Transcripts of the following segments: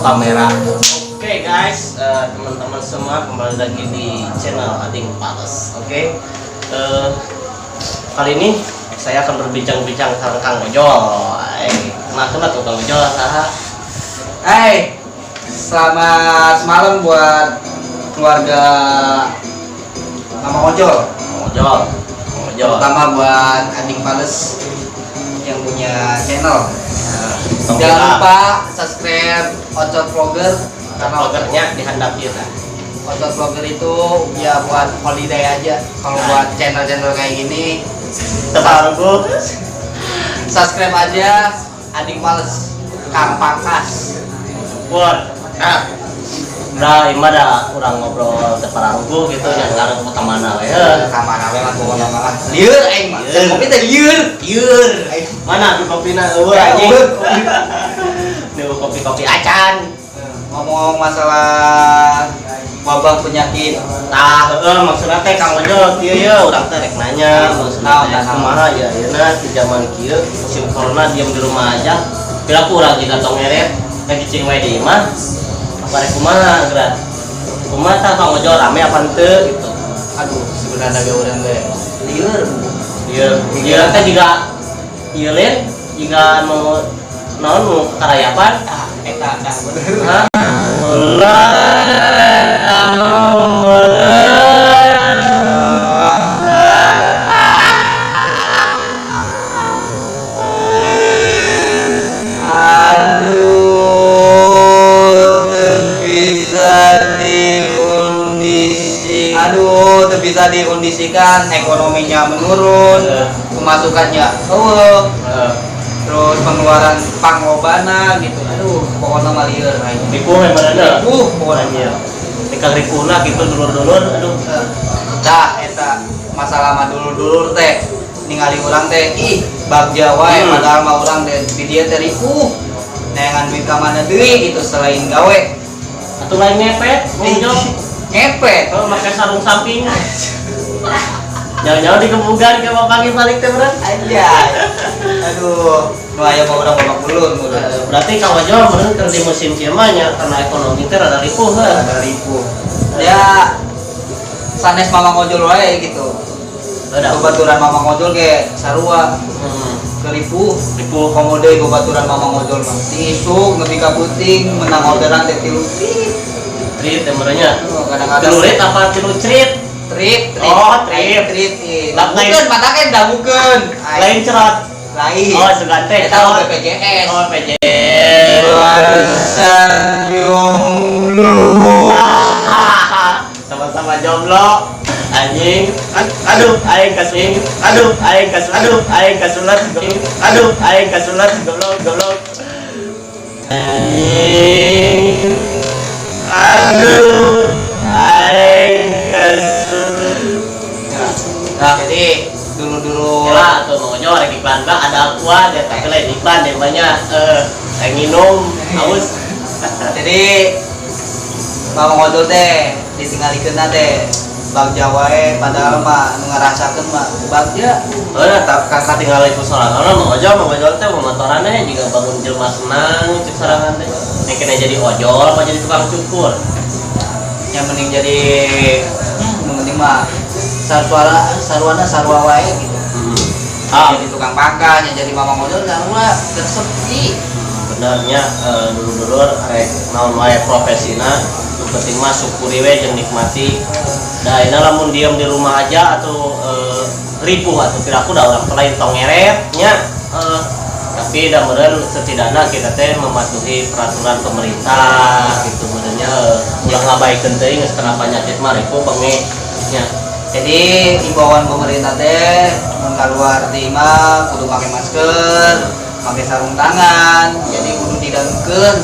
kamera. Oke guys, teman-teman semua kembali lagi di channel Ading Pales. Oke, kali ini saya akan berbincang-bincang tentang Kang Ojol. Kenapa tuh Kang Ojol? Hai, selamat malam buat keluarga Mama Ojol. Ojol. Terutama buat Ading Pales yang punya channel. Jangan lupa subscribe Ocot Vlogger karena vloggernya dihandapi ya. Ocot Vlogger itu ya buat holiday aja. Kalau buat channel-channel kayak gini, subscribe aja Ading Pales Kang Pangkas. Buat udah ima dah kurang ngobrol teparangku gitu yang ngarep ke mana we ka mana we mah pokona mah lieur aing mah kopi teh lieur mana tuh kopina eueuh anjing nu kopi acan ngomong masalah wabah penyakit maksudna teh Kang Ojol kieu ye urang teh rek nanya maksudna kumaha ya ayeuna di zaman kieu musim corona diam di rumah aja piraku urang jiga tong ngeret lagi cing we di imah barek kumaha gerak kumaha tah Kang Ojol rame apa henteu gitu. Aduh sebenarnya ge urang teh lieur teh juga ieu lain jika mau naon nu karayapan eta dah bener bisa dikondisikan, ekonominya menurun, pemasukannya terus pengeluaran panglobana gitu. Aduh, pokoknya mah lieur ripuh hebarana. Pokoknya nikah ripuna gitu dulur-dulur aduh. Tah eta masalah mah dulur-dulur teh ningali urang teh ih bagja wae padahal mah urang teh di dieu teh ripuh. Neangan duit ka mana deui gitu selain gawe. Atuh lain ngepet, ngepet pakai sarung samping jauh-jauh dikebugan ke pagi balik teh berat aja. Aduh nu aya mah urang babak belun berarti Kang Ojol meureun keur di musim kieu mah nya karena ekonomi teh rada ripuh ya sanes Mamang Ojol wae gitu babaturan Mamang Ojol ge sarua ripuh komode babaturan Mamang Ojol mah isuk nepi ka puting menang orderan teh 3 trip temernya kadang-kadang celurit apa celurit trip bukan matakan dah bukan lain cerot lain segante kita BPJS BPJS sama-sama jomblo anjing aduh aing kasulat goblok anjing nah jadi dulu lah tuh mau nyoba iklan bang ada aqua dia tapi lain iklan dia banyak minum haus jadi Mamang Ojol teh ditinggalikeun teh bagja wae padahal mah ngarasakeun mah bagja kakak tinggal itu sorangan Mang Ojol teh motorannya juga bangun jelema senang cek sorangan teh kena jadi ojol apa jadi tukang cukur yang penting jadi yang penting mah sarwa wae gitu jadi tukang pangkas yang jadi Mamang Ojol kan mah tersepi benernya dulu arek naon wae profesina nu penting mah syukuri we jeung nikmati da ini lamun diam di rumah aja atau ripuh atau piraku da urang lain tong ngeretnya tapi da meureun setidaknya kita teh mematuhi peraturan pemerintah gitu benernya ulah ngabaikeun teuing geus kana panyakit mah ripuh benge nya. Jadi imbauan pemerintah teh mun kaluar di imah kudu pakai masker, pakai sarung tangan, jadi kudu didagukeun.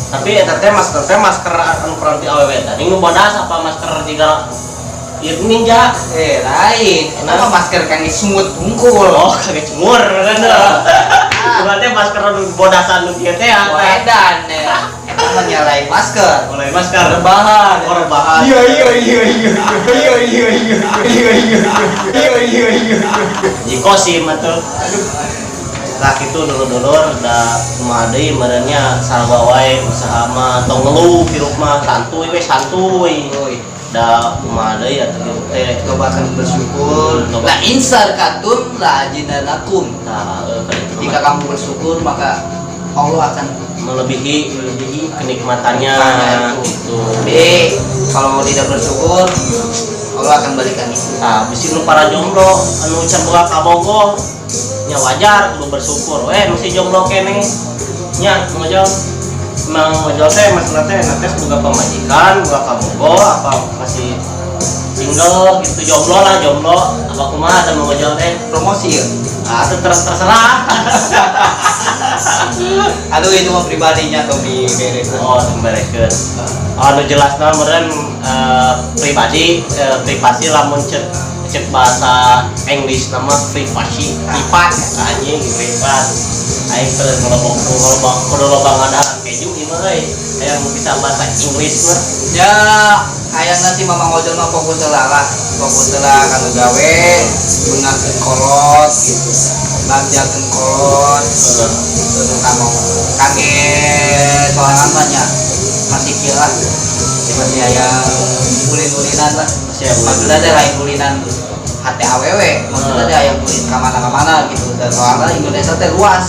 Tapi eta teh masker anu peranti awewe teh nu bodas apa masker jiga ieu ninja lain eta mah masker kangge sumut hungkul kangge cumur kan berarti masker anu bodasan nu kieu teh edan eta mah nyalain masker rebahan iya jikosim atuh rak itu dulur-dulur da kumaha deui meureunnya sarua wae usaha mah tong ngeluh hirup mah santuy we santuy da kumaha deui atuh hirup teh cobakan bersyukur. La insarkatum la ajinalakum. nah Jika kamu bersyukur maka Allah akan melebihi kenikmatannya gitu. Jadi kalau tidak bersyukur Allah akan balikan itu. Nah, bisi nu para jomblo anu can boga kabogoh nya wajar kudu bersyukur masih jomblo kene nya ngojol emang ngojol teh masalah teh nanti boga pamajikan boga kabogoh apa masih single gitu jomblo apa kumaha ada ngojol teh Promosi ya. itu terserah. Aduh itu mah pribadinya atau dibereskan. Dibereskeun. Anu jelasna meureun pribadi privasi lamun cek bahasa English nama privasi privat anjing privat. Aing teu ngelobong ada keju ieu mah euy. Aya bisa bahasa Inggris mah. Ya hayang nanti mamang ojol mah fokus lah kanu gawe beungakeun kolot gitu. Bagjakeun kolot. Kamu kage soalan banyak masih kira masih ayam ulin-ulinan lah maksudnya ada lain ulinan hati awewe maksudnya ada ayam ulin kemana-kemana gitu dan soalnya Indonesia teh luas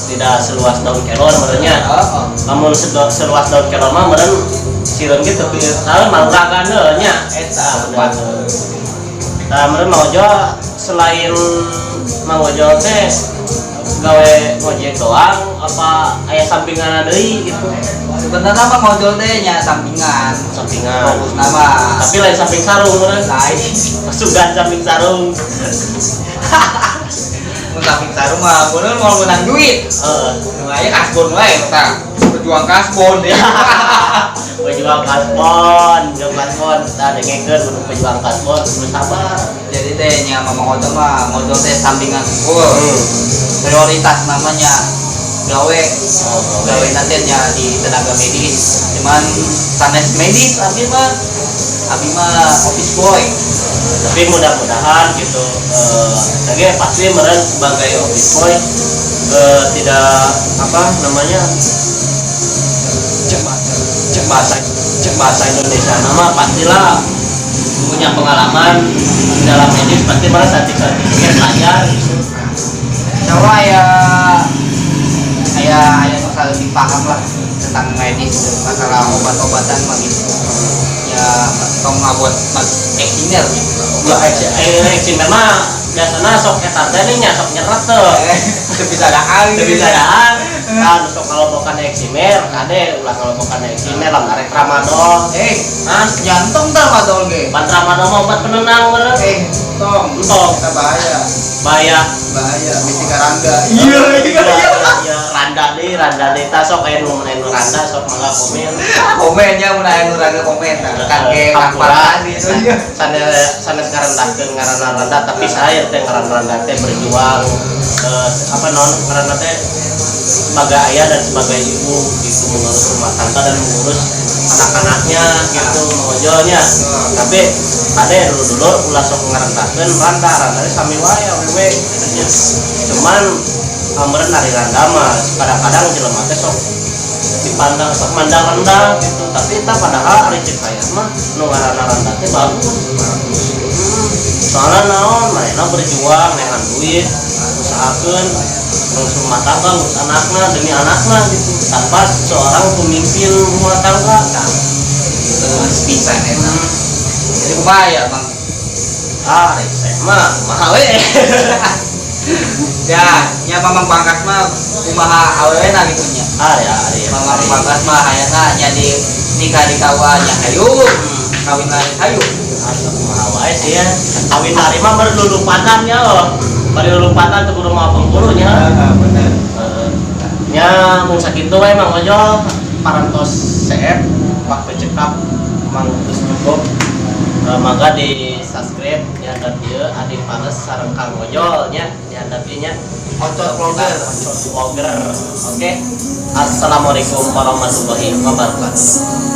tidak seluas daun kelor merenya namun seluas daun kelor mah meren sireun gitu soalnya maluragan nya eta bener nah meren mau jual selain mau jual teh gawe ngojek doang apa aya sampingan deui gitu sebenarnya mah ngojol teh nya sampingan fokus nama tapi lain samping sarung meureun lain masukan samping sarung mun samping sarung mah bener mau menang duit nu aya kasbon wae eta berjuang kasbon ya pejuang kasbon tah dengekeun kudu pejuang kasbon kudu sabar jadi teh nya mamang ojol mah ngojol teh sampingan prioritas namanya gawe nanti nya di tenaga medis cuman sanes medis abi mah office boy tapi mudah-mudahan gitu lagi pasti meren sebagai office boy tidak apa namanya cek bahasa Indonesia nama pastilah punya pengalaman dalam medis pasti mana sertifikat belajar gitu. Coba ayah masalah lebih paham lah tentang medis masalah obat-obatan mah gitu ya tong ngabot eksimer eksimer mah biasanya sok ketar teh nya sok nyeret tuh bisa daan kan sok kalau bukan eksimer kade ulah kalau bukan eksimer lah arek tramadol jantung tramadol ge pan tramadol mah obat penenang meureun tong kita bahaya mesti karangga iya randa deui tah sok aya nu randa sok mangga komennya mun aya nu randa komen kangge kamparan gitu sanes ngarendahkeun ngaranna randa tapi saya teh ngaranna randa teh berjuang apa non ngaranna teh sebagai ayah dan sebagai ibu gitu mengurus rumah tangga dan mengurus anak-anaknya gitu mengojolnya tapi ada dulu ulah sok ngarendahkeun randa sami wae awewe gitu cuman meureun ari randa mah kadang-kadang jelema teh sok dipandang sok mandang rendah gitu tapi eta padahal ari cek saya mah nu ngaranna randa teh bagus soalnya naon manehna berjuang nehan duit usahakeun ngurus rumah tangga ngurus anakna demi anakna gitu tanpa seorang pemimpin rumah tangga kan bisa emang jadi bahaya bang resep mah mahal ya nya mamang pangkas mah kumaha awewena gitu nya ya mamang pangkas mah hayana nya di nikah di kawa nya hayu kawin lari hayu kumaha wae sih ya kawin lari mah berlulupatan nya bari lulupatan teh kudu mah pengkuru nya bener nya mun sakitu wae Mang Ojol parantos CF pak cekap mang geus cukup mangga di subscribe ya dan dia Adi Panes sareng Kang Ojol nya ya tapi nya ocot vlogger oke assalamualaikum warahmatullahi wabarakatuh.